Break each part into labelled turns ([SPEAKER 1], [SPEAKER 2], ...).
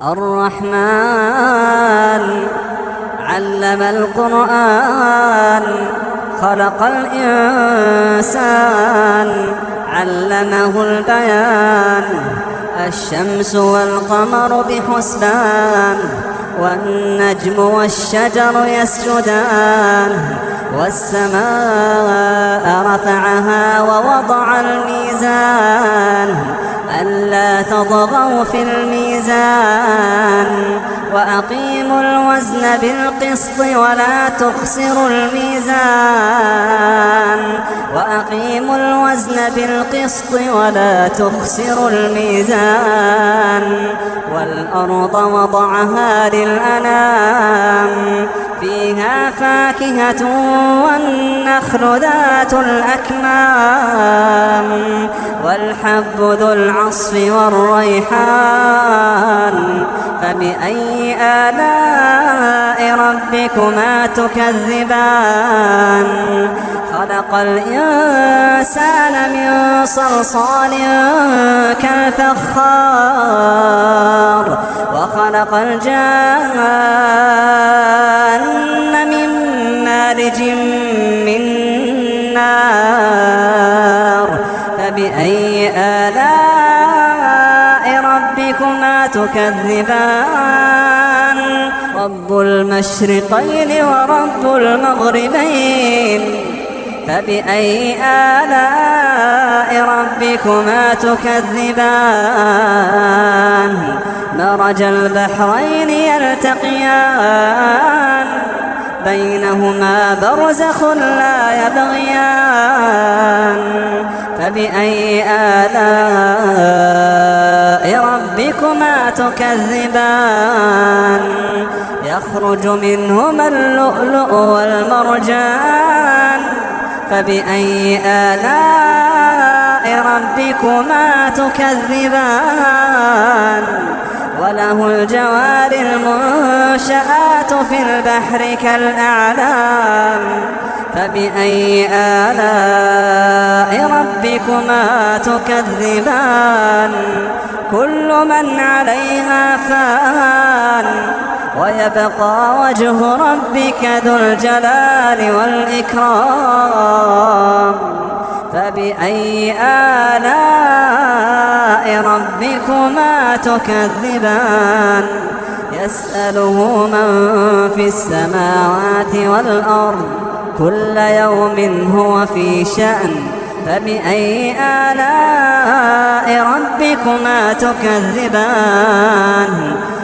[SPEAKER 1] الرحمن علم القرآن خلق الإنسان علمه البيان. الشمس والقمر بحسبان والنجم والشجر يسجدان. والسماء رفعها ووضع الميزان ألا تطغوا في الميزان وأقيموا الوزن بالقسط ولا تخسروا الميزان وأقيموا الوزن بالقسط ولا تخسروا الميزان. والأرض وضعها للأنام فيها فاكهة والنخل ذات الأكمام والحب ذو العصف والريحان. فبأي آلاء ربكما تكذبان؟ خلق الإنسان من صلصال كالفخار وخلق الجان من مارج من نار. فبأي آلاء ربكما تكذبان؟ رب المشرقين ورب المغربين. فبأي آلاء ربكما تكذبان؟ مرج البحرين يلتقيان بينهما برزخ لا يبغيان. فبأي آلاء ربكما تكذبان؟ يخرج منهما اللؤلؤ والمرجان. فبأي آلاء ربكما تكذبان؟ وله الجوار المنشآت في البحر كالأعلام. فبأي آلاء ربكما تكذبان؟ كل من عليها فان ويبقى وجه ربك ذو الجلال والإكرام. فبأي آلاء ربكما تكذبان؟ يسأله من في السماوات والأرض كل يوم هو في شأن. فبأي آلاء ربكما تكذبان؟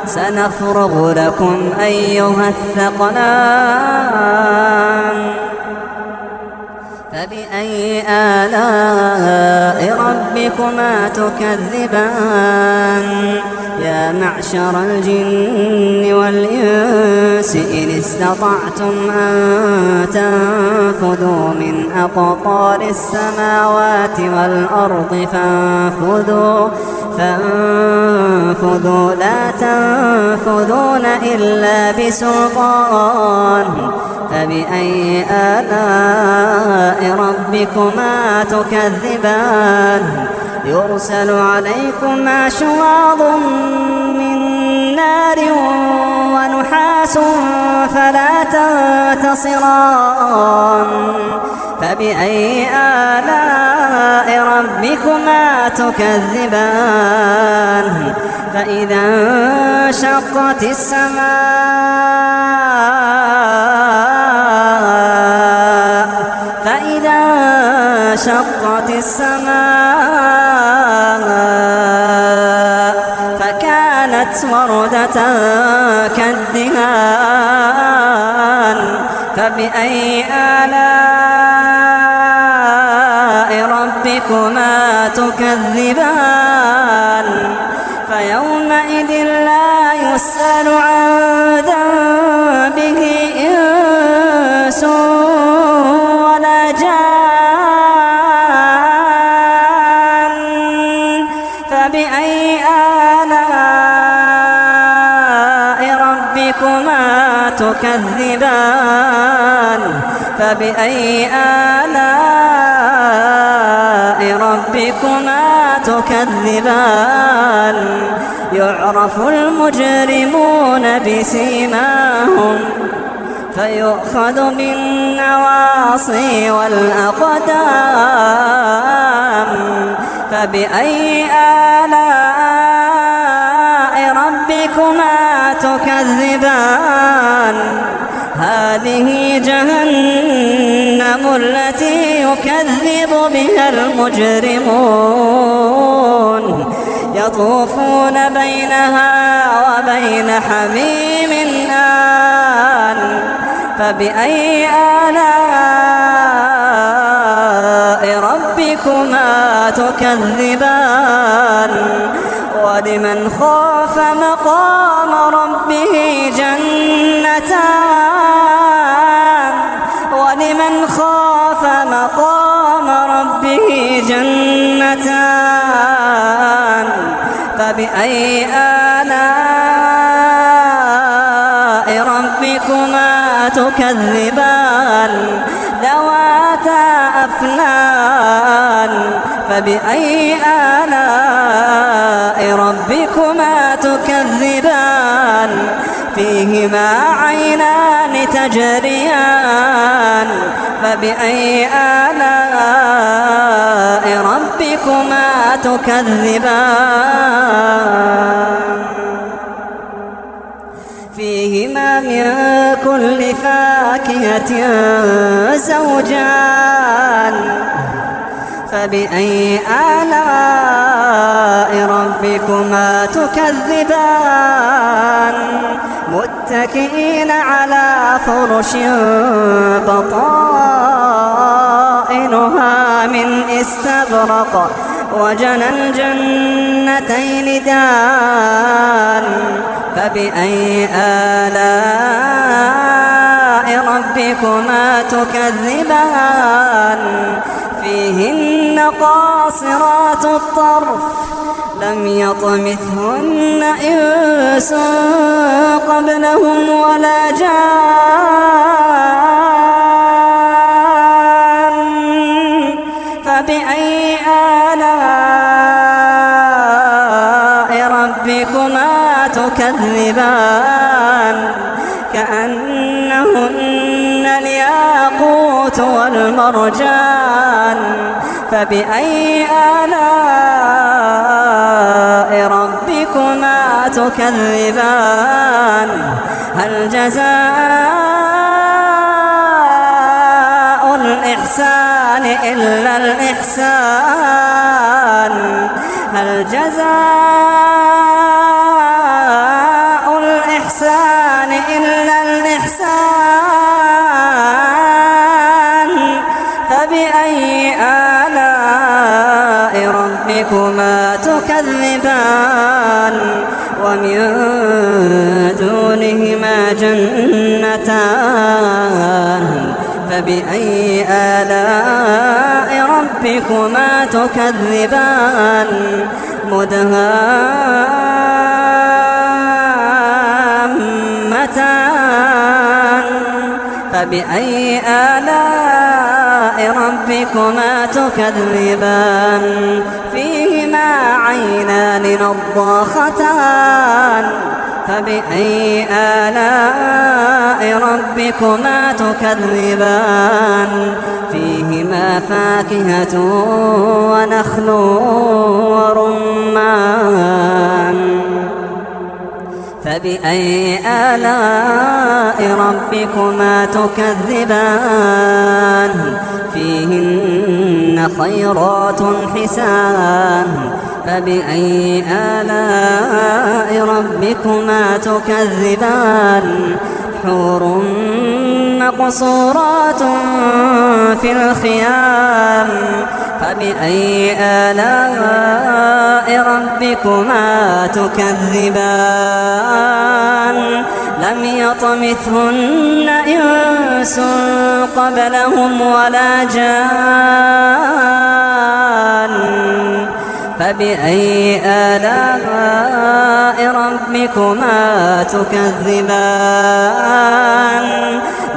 [SPEAKER 1] سنفرغ لكم أيها الثقلان. فبأي آلاء ربكما تكذبان؟ يا معشر الجن والإنس إن استطعتم أن تنفذوا من أقطار السماوات والأرض فانفذوا لا تنفذون إلا بسلطان. فبأي آلاء ربكما تكذبان؟ يرسل عليكما شواظ من نار ونحاس فلا تنتصران. فبأي آلاء ربكما تكذبان؟ فإذا انشقت السماء فكانت وردة كالدهان. فبأي آلاء ربكما تكذبان؟ فيومئذ لا يسأل عن ذنبه إنس ولا جان. فبأي آلاء ربكما تكذبان؟ فبأي آلاء ربكما تكذبان؟ يعرف المجرمون بسيماهم فيؤخذ بالنواصي والأقدام فبأي آلاء ربكما تكذبان هذه جهنم التي يكذب بها المجرمون يطوفون بينها وبين حميم آن فبأي آلاء ربكما تكذبان ولمن خاف مقام ربه جنتان ولمن خاف مقام ربه جنتان فبأي آلاء ربكما تكذبان ذواتا أفنان فبأي آلاء ربكما تكذبان فيهما عينان تجريان فبأي آلاء ربكما تكذبان فيهما من كل فاكهة زوجان فبأي آلاء ربكما تكذبان متكئين على فرش بطائنها من استبرق وجنى الجنتين دان فبأي آلاء ربكما تكذبان فيهن قاصرات الطرف لم يطمثهن إنس قبلهم ولا جان فبأي آلاء ربكما تكذبان كأنهن الياقوت والمرجان فبأي آلاء ربكما تكذبان هل جزاء الإحسان إلا الإحسان هل جزاء الإحسان إلا الإحسان فبأي آلاء ربكما تكذبان ومن دونهما جنتان فبأي آلاء ربكما تكذبان مدهامتان فبأي آلاء ربكما تكذبان فيهما عينان نضاختان فبأي آلاء ربكما تكذبان فيهما فاكهة ونخل ورمان فبأي آلاء ربكما تكذبان فيهن خيرات حسان فبأي آلاء ربكما تكذبان حور مقصورات في الخيام فبأي آلاء ربكما تكذبان لم يطمثهن إنس قبلهم ولا جان فبأي آلاء ربكما تكذبان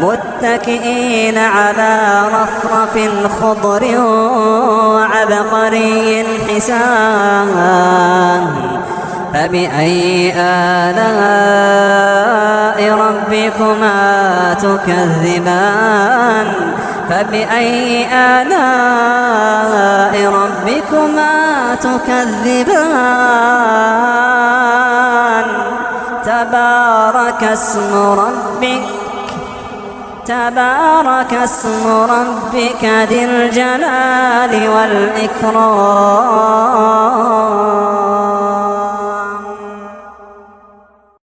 [SPEAKER 1] متكئين على رفرف خضر وعبقري حسان فبأي آلاء ربكما تكذبان فبأي آلاء ربكما تكذبان تبارك اسم ربك ذي الجلال والإكرام.